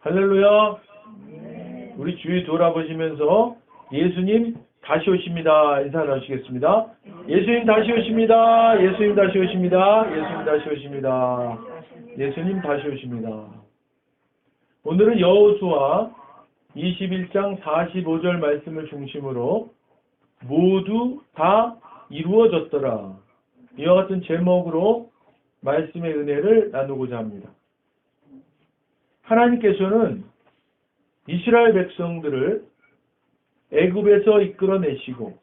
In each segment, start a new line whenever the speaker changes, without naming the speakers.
할렐루야. 우리 주위 돌아보시면서 예수님 다시 오십니다. 인사를 하시겠습니다. 예수님 다시 오십니다. 예수님 다시 오십니다. 예수님 다시 오십니다. 예수님 다시 오십니다. 오늘은 여호수아 21장 45절 말씀을 중심으로 모두 다 이루어졌더라. 이와 같은 제목으로 말씀의 은혜를 나누고자 합니다. 하나님께서는 이스라엘 백성들을 애굽에서 이끌어내시고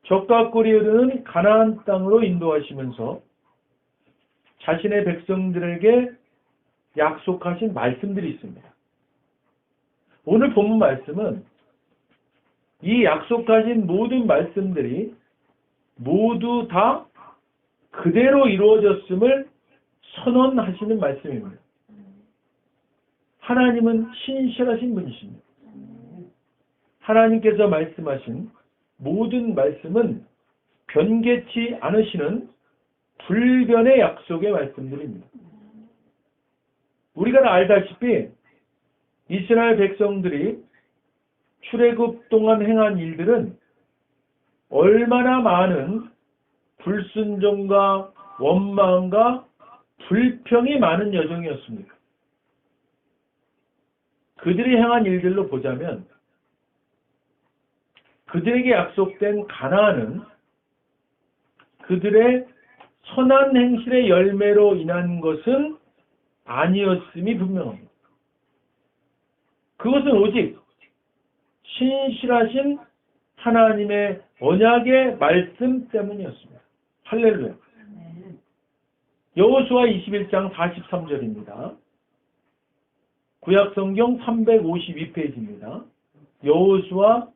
적과 꿀이 흐르는 가나안 땅으로 인도하시면서 자신의 백성들에게 약속하신 말씀들이 있습니다. 오늘 본문 말씀은 이 약속하신 모든 말씀들이 모두 다 그대로 이루어졌음을 선언하시는 말씀입니다. 하나님은 신실하신 분이십니다. 하나님께서 말씀하신 모든 말씀은 변개치 않으시는 불변의 약속의 말씀들입니다. 우리가 다 알다시피 이스라엘 백성들이 출애굽 동안 행한 일들은 얼마나 많은 불순종과 원망과 불평이 많은 여정이었습니까? 그들이 행한 일들로 보자면 그들에게 약속된 가나안은 그들의 선한 행실의 열매로 인한 것은 아니었음이 분명합니다. 그것은 오직 신실하신 하나님의 언약의 말씀 때문이었습니다. 할렐루야. 여호수아 21장 43절입니다. 구약성경 352페이지입니다. 여호수아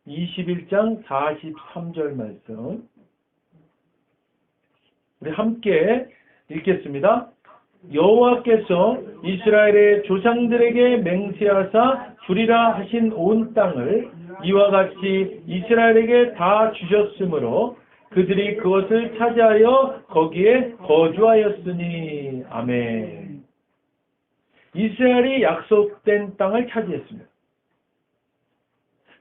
21장 43절 말씀 우리 함께 읽겠습니다. 여호와께서 이스라엘의 조상들에게 맹세하사 주리라 하신 온 땅을 이와 같이 이스라엘에게 다 주셨으므로 그들이 그것을 차지하여 거기에 거주하였으니. 아멘. 이스라엘이 약속된 땅을 차지했습니다.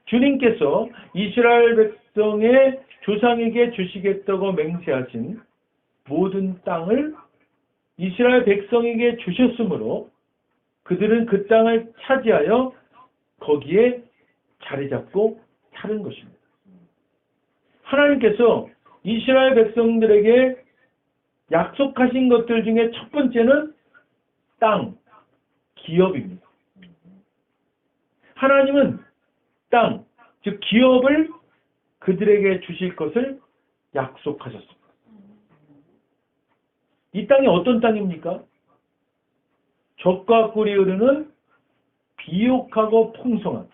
주님께서 이스라엘 백성의 조상에게 주시겠다고 맹세하신 모든 땅을 이스라엘 백성에게 주셨으므로 그들은 그 땅을 차지하여 거기에 자리 잡고 사는 것입니다. 하나님께서 이스라엘 백성들에게 약속하신 것들 중에 첫 번째는 땅, 기업입니다. 하나님은 땅, 즉 기업을 그들에게 주실 것을 약속하셨습니다. 이 땅이 어떤 땅입니까? 젖과 꿀이 흐르는 비옥하고 풍성한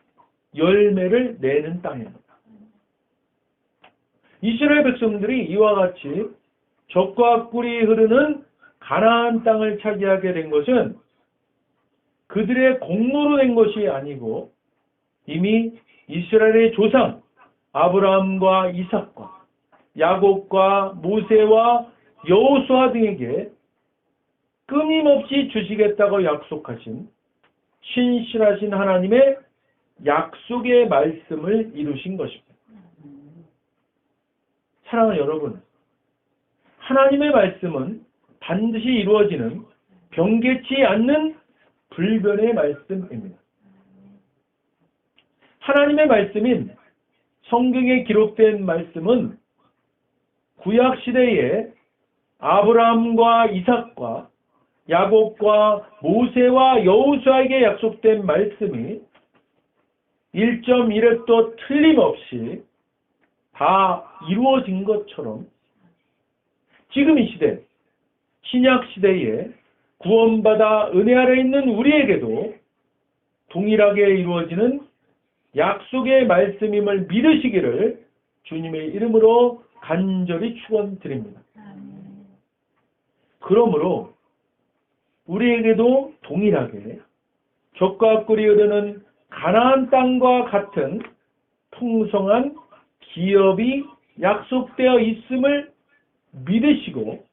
열매를 내는 땅입니다. 이스라엘 백성들이 이와 같이 젖과 꿀이 흐르는 가나안 땅을 차지하게 된 것은 그들의 공로로 된 것이 아니고 이미 이스라엘의 조상 아브라함과 이삭과 야곱과 모세와 여호수아 등에게 끊임없이 주시겠다고 약속하신 신실하신 하나님의 약속의 말씀을 이루신 것입니다. 사랑하는 여러분, 하나님의 말씀은 반드시 이루어지는 변개치 않는 불변의 말씀입니다. 하나님의 말씀인 성경에 기록된 말씀은 구약시대에 아브라함과 이삭과 야곱과 모세와 여호수아에게 약속된 말씀이 1.1획도 틀림없이 다 이루어진 것처럼 지금 이 시대, 신약시대에 구원받아 은혜 아래 있는 우리에게도 동일하게 이루어지는 약속의 말씀임을 믿으시기를 주님의 이름으로 간절히 축원드립니다. 그러므로 우리에게도 동일하게 젖과 꿀이 흐르는 가나안 땅과 같은 풍성한 기업이 약속되어 있음을 믿으시고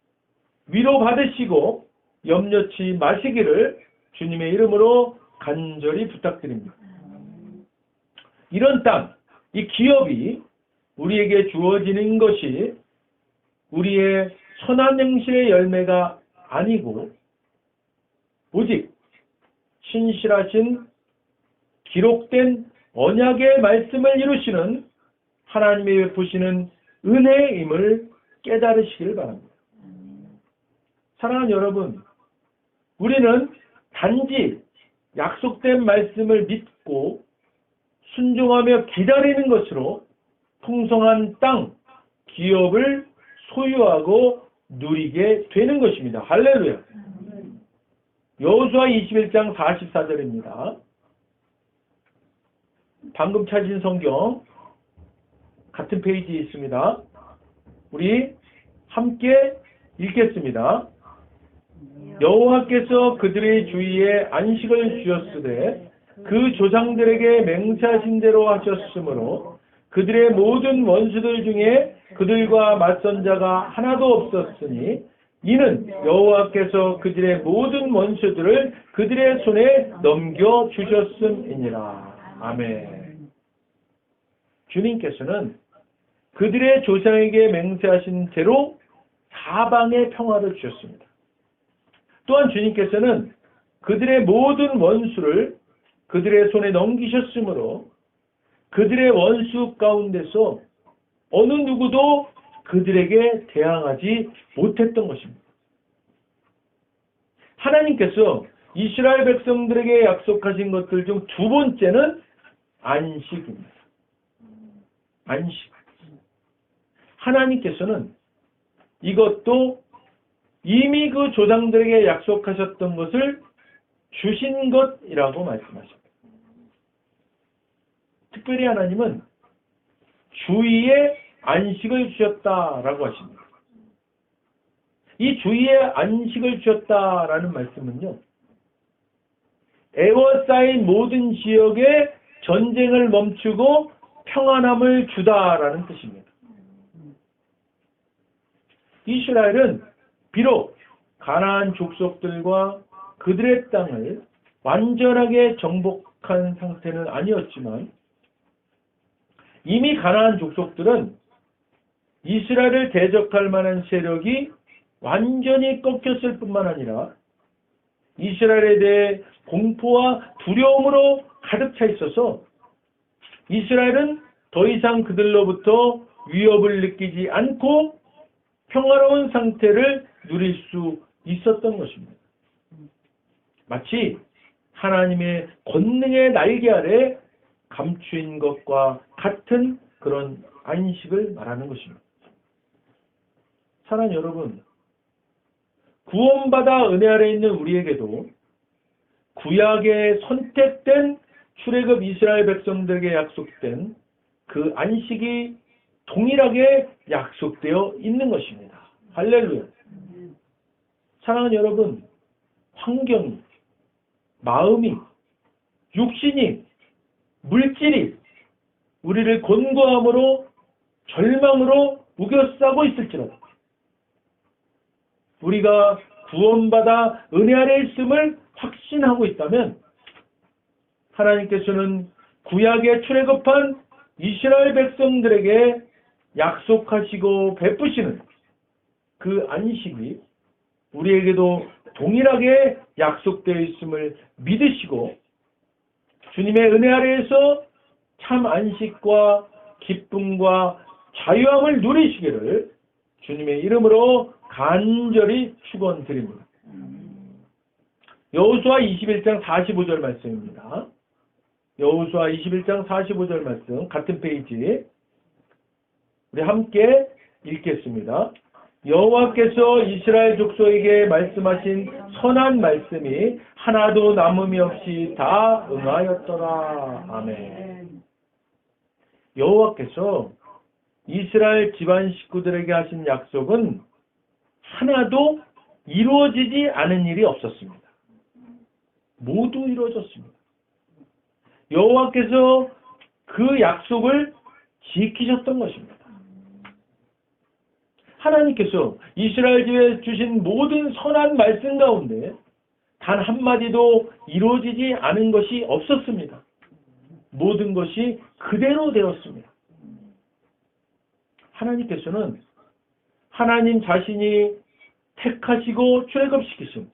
위로받으시고 염려치 마시기를 주님의 이름으로 간절히 부탁드립니다. 이런 땅, 이 기업이 우리에게 주어지는 것이 우리의 선한 행실의 열매가 아니고 오직 신실하신 기록된 언약의 말씀을 이루시는 하나님이 베푸시는 은혜임을 깨달으시길 바랍니다. 사랑하는 여러분, 우리는 단지 약속된 말씀을 믿고 순종하며 기다리는 것으로 풍성한 땅, 기업을 소유하고 누리게 되는 것입니다. 할렐루야. 여호수아 21장 44절입니다. 방금 찾은 성경 같은 페이지에 있습니다. 우리 함께 읽겠습니다. 여호와께서 그들의 주위에 안식을 주셨으되 그 조상들에게 맹세하신 대로 하셨으므로 그들의 모든 원수들 중에 그들과 맞선 자가 하나도 없었으니 이는 여호와께서 그들의 모든 원수들을 그들의 손에 넘겨주셨음이니라. 아멘. 주님께서는 그들의 조상에게 맹세하신 대로 사방의 평화를 주셨습니다. 또한 주님께서는 그들의 모든 원수를 그들의 손에 넘기셨으므로 그들의 원수 가운데서 어느 누구도 그들에게 대항하지 못했던 것입니다. 하나님께서 이스라엘 백성들에게 약속하신 것들 중 두 번째는 안식입니다. 안식. 하나님께서는 이것도 이미 그 조상들에게 약속하셨던 것을 주신 것이라고 말씀하십니다. 특별히 하나님은 주의의 안식을 주셨다라고 하십니다. 이 주의의 안식을 주셨다라는 말씀은요, 에워싸인 모든 지역에 전쟁을 멈추고 평안함을 주다라는 뜻입니다. 이스라엘은 비록 가나안 족속들과 그들의 땅을 완전하게 정복한 상태는 아니었지만 이미 가나안 족속들은 이스라엘을 대적할 만한 세력이 완전히 꺾였을 뿐만 아니라 이스라엘에 대해 공포와 두려움으로 가득 차 있어서 이스라엘은 더 이상 그들로부터 위협을 느끼지 않고 평화로운 상태를 누릴 수 있었던 것입니다. 마치 하나님의 권능의 날개 아래 감추인 것과 같은 그런 안식을 말하는 것입니다. 사랑하는 여러분, 구원받아 은혜 아래 있는 우리에게도 구약에 선택된 출애굽 이스라엘 백성들에게 약속된 그 안식이 동일하게 약속되어 있는 것입니다. 할렐루야. 사랑하는 여러분, 환경이, 마음이, 육신이, 물질이 우리를 곤고함으로 절망으로 우겨싸고 있을지라도 우리가 구원받아 은혜 아래 있음을 확신하고 있다면 하나님께서는 구약에 출애굽한 이스라엘 백성들에게 약속하시고 베푸시는 그 안식이 우리에게도 동일하게 약속되어 있음을 믿으시고 주님의 은혜 아래에서 참 안식과 기쁨과 자유함을 누리시기를 주님의 이름으로 간절히 축원드립니다. 여호수아 21장 45절 말씀입니다. 여호수아 21장 45절 말씀 같은 페이지 우리 함께 읽겠습니다. 여호와께서 이스라엘 족속에게 말씀하신 선한 말씀이 하나도 남음이 없이 다 응하였더라. 아멘. 여호와께서 이스라엘 집안 식구들에게 하신 약속은 하나도 이루어지지 않은 일이 없었습니다. 모두 이루어졌습니다. 여호와께서 그 약속을 지키셨던 것입니다. 하나님께서 이스라엘 집에 주신 모든 선한 말씀 가운데 단 한마디도 이루어지지 않은 것이 없었습니다. 모든 것이 그대로 되었습니다. 하나님께서는 하나님 자신이 택하시고 출애굽시키신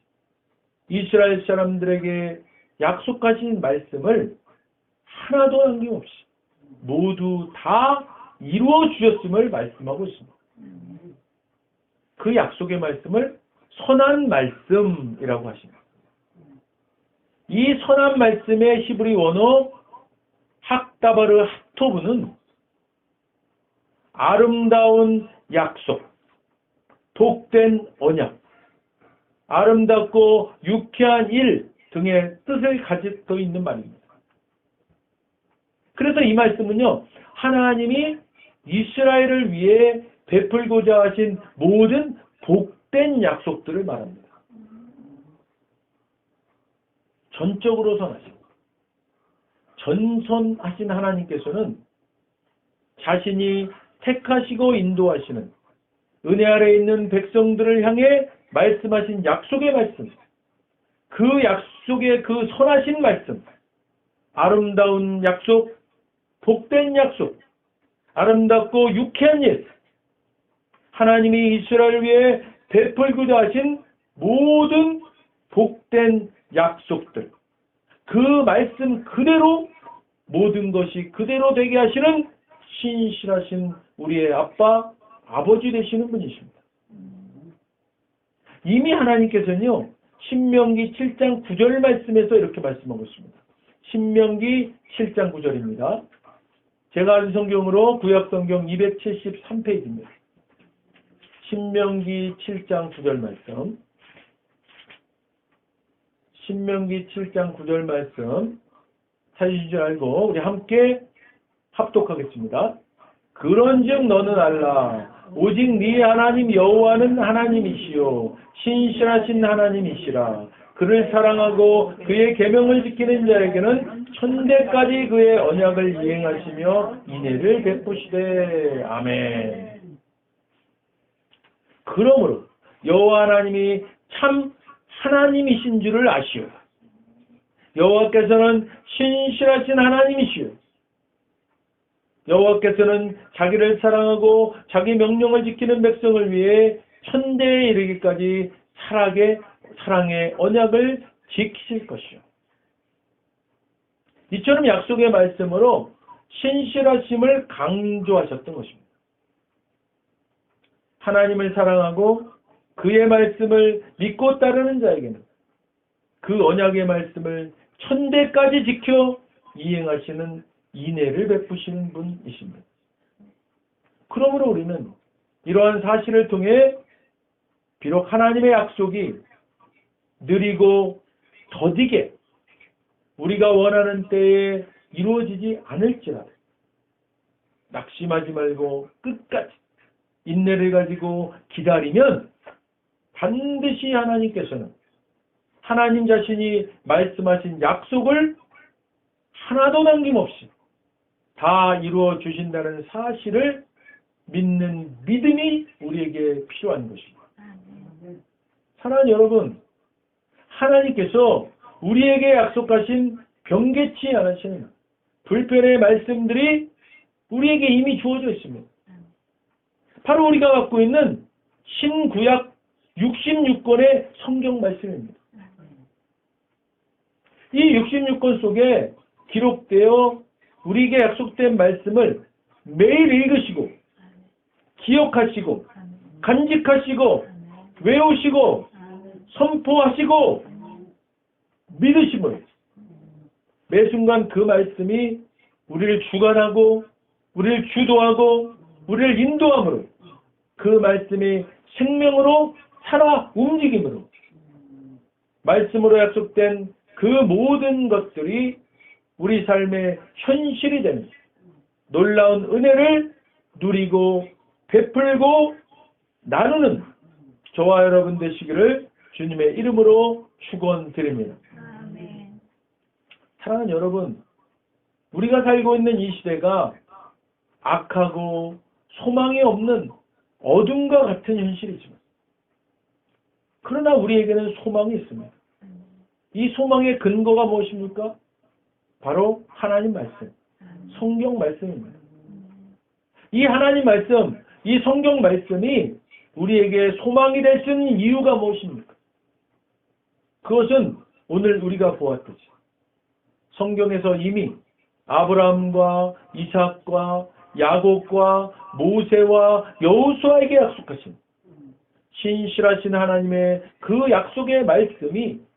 이스라엘 사람들에게 약속하신 말씀을 하나도 남김없이 모두 다 이루어 주셨음을 말씀하고 있습니다. 그 약속의 말씀을 선한 말씀이라고 하십니다. 이 선한 말씀의 히브리 원어 학다바르 하토브는 아름다운 약속, 복된 언약, 아름답고 유쾌한 일 등의 뜻을 가지고 있는 말입니다. 그래서 이 말씀은요, 하나님이 이스라엘을 위해 베풀고자 하신 모든 복된 약속들을 말합니다. 전적으로 선하시고 전선하신 하나님께서는 자신이 택하시고 인도하시는 은혜 아래 있는 백성들을 향해 말씀하신 약속의 말씀, 그 약속의 그 선하신 말씀, 아름다운 약속, 복된 약속, 아름답고 유쾌한 일, 하나님이 이스라엘을 위해 베풀고자 하신 모든 복된 약속들, 그 말씀 그대로 모든 것이 그대로 되게 하시는 신실하신 우리의 아빠, 아버지 되시는 분이십니다. 이미 하나님께서는요, 신명기 7장 9절 말씀에서 이렇게 말씀하고 있습니다. 신명기 7장 9절입니다. 제가 아는 성경으로 구약성경 273페이지입니다. 신명기 7장 9절 말씀. 신명기 7장 9절 말씀 찾으신 줄 알고 우리 함께 합독하겠습니다. 그런즉 너는 알라 오직 네 하나님 여호와는 하나님이시요 신실하신 하나님이시라. 그를 사랑하고 그의 계명을 지키는 자에게는 천대까지 그의 언약을 이행하시며 인애를 베푸시되. 아멘. 그러므로 여호와 하나님이 참 하나님이신 줄을 아시오. 여호와께서는 신실하신 하나님이시오. 여호와께서는 자기를 사랑하고 자기 명령을 지키는 백성을 위해 천대에 이르기까지 사랑의 언약을 지키실 것이요. 이처럼 약속의 말씀으로 신실하심을 강조하셨던 것입니다. 하나님을 사랑하고 그의 말씀을 믿고 따르는 자에게는 그 언약의 말씀을 천대까지 지켜 이행하시는 인애를 베푸시는 분이십니다. 그러므로 우리는 이러한 사실을 통해 비록 하나님의 약속이 느리고 더디게 우리가 원하는 때에 이루어지지 않을지라도 낙심하지 말고 끝까지 인내를 가지고 기다리면 반드시 하나님께서는 하나님 자신이 말씀하신 약속을 하나도 남김없이 다 이루어 주신다는 사실을 믿는 믿음이 우리에게 필요한 것입니다. 사랑하는 여러분, 하나님께서 우리에게 약속하신 변개치 않으시는 불변의 말씀들이 우리에게 이미 주어져 있습니다. 바로 우리가 갖고 있는 신구약 66권의 성경 말씀입니다. 이 66권 속에 기록되어 우리에게 약속된 말씀을 매일 읽으시고 기억하시고 간직하시고 외우시고 선포하시고 믿으심으로 매 순간 그 말씀이 우리를 주관하고 우리를 주도하고 우리를 인도함으로 그 말씀이 생명으로 살아 움직임으로 말씀으로 약속된 그 모든 것들이 우리 삶의 현실이 되는 놀라운 은혜를 누리고 베풀고 나누는 저와 여러분 되시기를 주님의 이름으로 축원드립니다. 사랑하는 여러분, 우리가 살고 있는 이 시대가 악하고 소망이 없는 어둠과 같은 현실이지만 그러나 우리에게는 소망이 있습니다. 이 소망의 근거가 무엇입니까? 바로 하나님 말씀, 성경 말씀입니다. 이 하나님 말씀, 이 성경 말씀이 우리에게 소망이 될 수 있는 이유가 무엇입니까? 그것은 오늘 우리가 보았듯이 성경에서 이미 아브라함과 이삭과 야곱과 모세와 여호수아에게 약속하신 신실하신 하나님의 그 약속의 말씀이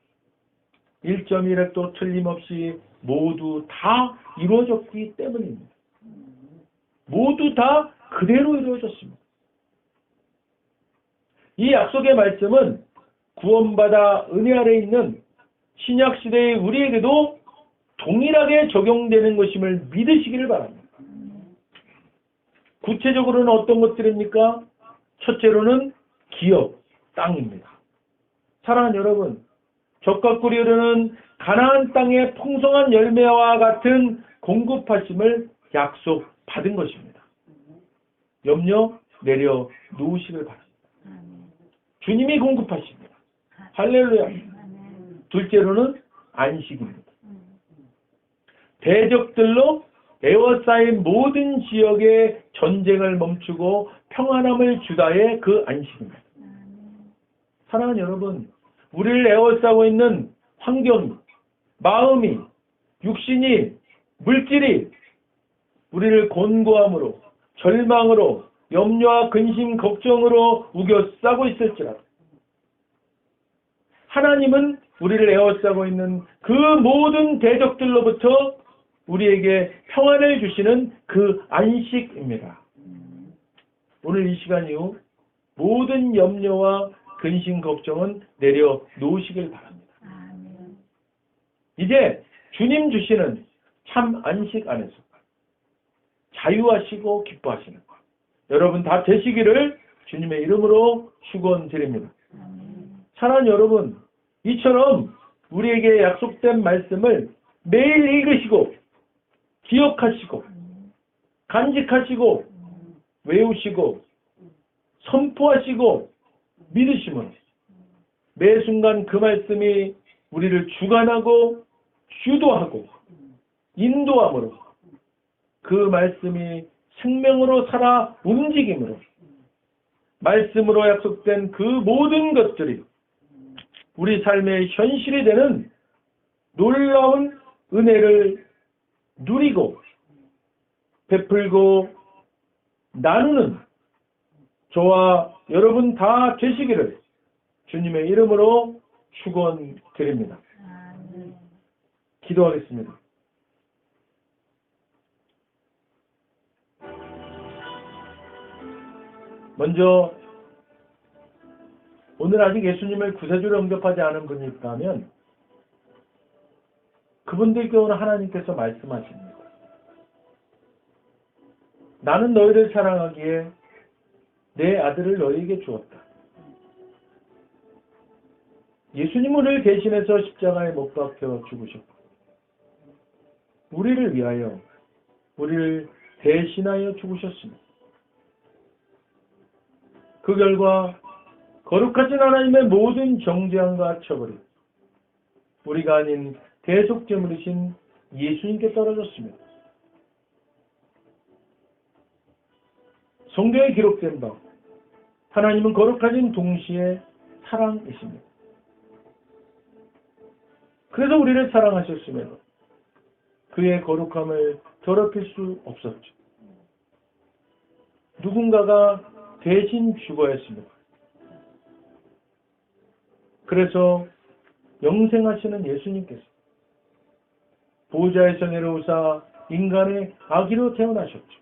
1.1획도 틀림없이 모두 다 이루어졌기 때문입니다. 모두 다 그대로 이루어졌습니다. 이 약속의 말씀은 구원받아 은혜 아래 있는 신약시대의 우리에게도 동일하게 적용되는 것임을 믿으시기를 바랍니다. 구체적으로는 어떤 것들입니까? 첫째로는 기업, 땅입니다. 사랑하는 여러분, 적과 꿀이 흐르는 가나안 땅의 풍성한 열매와 같은 공급하심을 약속받은 것입니다. 염려 내려 놓으시길 바랍니다. 주님이 공급하십니다. 할렐루야. 둘째로는 안식입니다. 대적들로 에워싸인 모든 지역의 전쟁을 멈추고 평안함을 주다의 그 안식입니다. 사랑하는 여러분, 우리를 에워싸고 있는 환경이, 마음이, 육신이, 물질이 우리를 곤고함으로, 절망으로, 염려와 근심, 걱정으로 우겨싸고 있을지라도 하나님은 우리를 에워싸고 있는 그 모든 대적들로부터 우리에게 평안을 주시는 그 안식입니다. 오늘 이 시간 이후 모든 염려와 근심, 걱정은 내려놓으시길 바랍니다. 이제 주님 주시는 참 안식 안에서 자유하시고 기뻐하시는 것 여러분 다 되시기를 주님의 이름으로 축원드립니다. 사랑하는 여러분, 이처럼 우리에게 약속된 말씀을 매일 읽으시고 기억하시고 간직하시고 외우시고 선포하시고 믿으시면 매 순간 그 말씀이 우리를 주관하고 주도하고 인도함으로 그 말씀이 생명으로 살아 움직임으로 말씀으로 약속된 그 모든 것들이 우리 삶의 현실이 되는 놀라운 은혜를 누리고 베풀고 나누는 저와 여러분 다 되시기를 주님의 이름으로 축원드립니다. 기도하겠습니다. 먼저 오늘 아직 예수님을 구세주로 영접하지 않은 분이 있다면 그분들께 오늘 하나님께서 말씀하십니다. 나는 너희를 사랑하기에 내 아들을 너희에게 주었다. 예수님은 우리를 대신해서 십자가에 못 박혀 죽으셨고 우리를 위하여 우리를 대신하여 죽으셨습니다. 그 결과 거룩하신 하나님의 모든 정죄함과 처벌이 우리가 아닌 대속제물이신 예수님께 떨어졌습니다. 성경에 기록된 바 하나님은 거룩하신 동시에 사랑이십니다. 그래서 우리를 사랑하셨음에도 그의 거룩함을 더럽힐 수 없었죠. 누군가가 대신 죽어야 했습니다. 그래서 영생하시는 예수님께서 보좌에서 내려오사 인간의 아기로 태어나셨죠.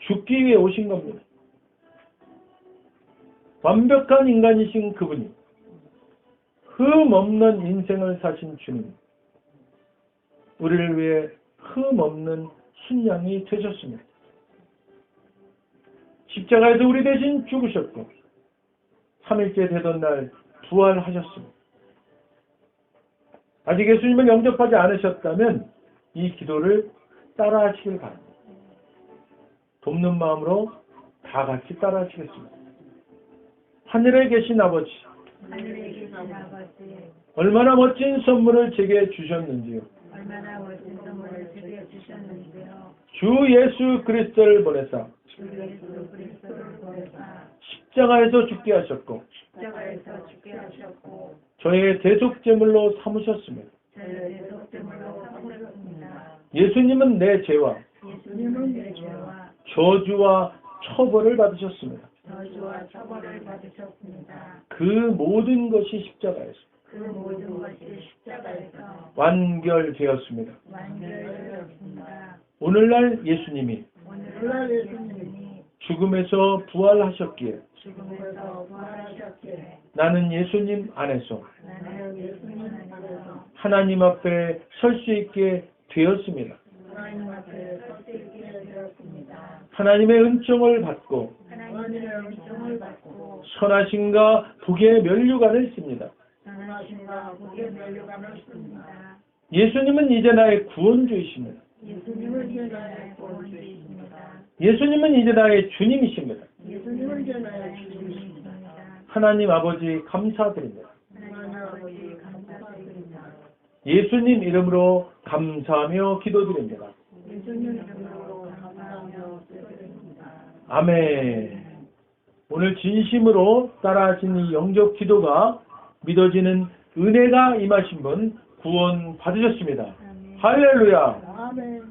죽기 위해 오신 겁니다. 완벽한 인간이신 그분이 흠 없는 인생을 사신 주님, 우리를 위해 흠 없는 순양이 되셨습니다. 십자가에서 우리 대신 죽으셨고 3일째 되던 날 부활하셨습니다. 아직 예수님을 영접하지 않으셨다면 이 기도를 따라하시길 바랍니다. 돕는 마음으로 다 같이 따라하시겠습니다. 하늘에 계신 아버지,
하늘에 계신 아버지,
얼마나 멋진 선물을 제게 주셨는지요.
얼마나 멋진 선물을 제게 주셨는지요.
주 예수 그리스도를 보내사
주 예수 그리스도를 보내사
십자가에서 죽게 하셨고
십자가에서 죽게 하셨고
저의 대속제물로 삼으셨습니다.
저를 대속제물로 삼으셨습니다.
예수님은 내 죄와
예수님은 내 죄와
저주와 처벌을 받으셨습니다.
저주와 처벌을 받으셨습니다.
그 모든 것이 십자가에서
그 모든 것이 십자가에서
완결되었습니다.
완결되었습니다.
오늘날 예수님이
오늘날 예수님이
죽음에서 부활하셨기에
죽음에서 부활하셨기에
나는 예수님 안에서
나는 예수님 안에서
하나님 앞에 설 수 있게 되었습니다.
하나님 앞에 설 수 있게 되었습니다.
하나님의 은총을 받고
하나님의 은총을 받고
선하심과 복의 면류관을 씁니다.
선하심과 복의 면류관을 씁니다.
예수님은 이제 나의 구원주이십니다.
예수님은 이제 나의 구원주이십니다.
예수님은 이제 나의 주님이십니다.
예수님은 이제 나의 주님이십니다.
하나님 아버지 감사드립니다.
하나님 아버지 감사드립니다.
예수님 이름으로 감사하며 기도드립니다.
예수님 이름으로 감사하며 기도드립니다.
아멘. 오늘 진심으로 따라하신 이 영접 기도가 믿어지는 은혜가 임하신 분 구원 받으셨습니다.
아멘.
할렐루야.
아멘.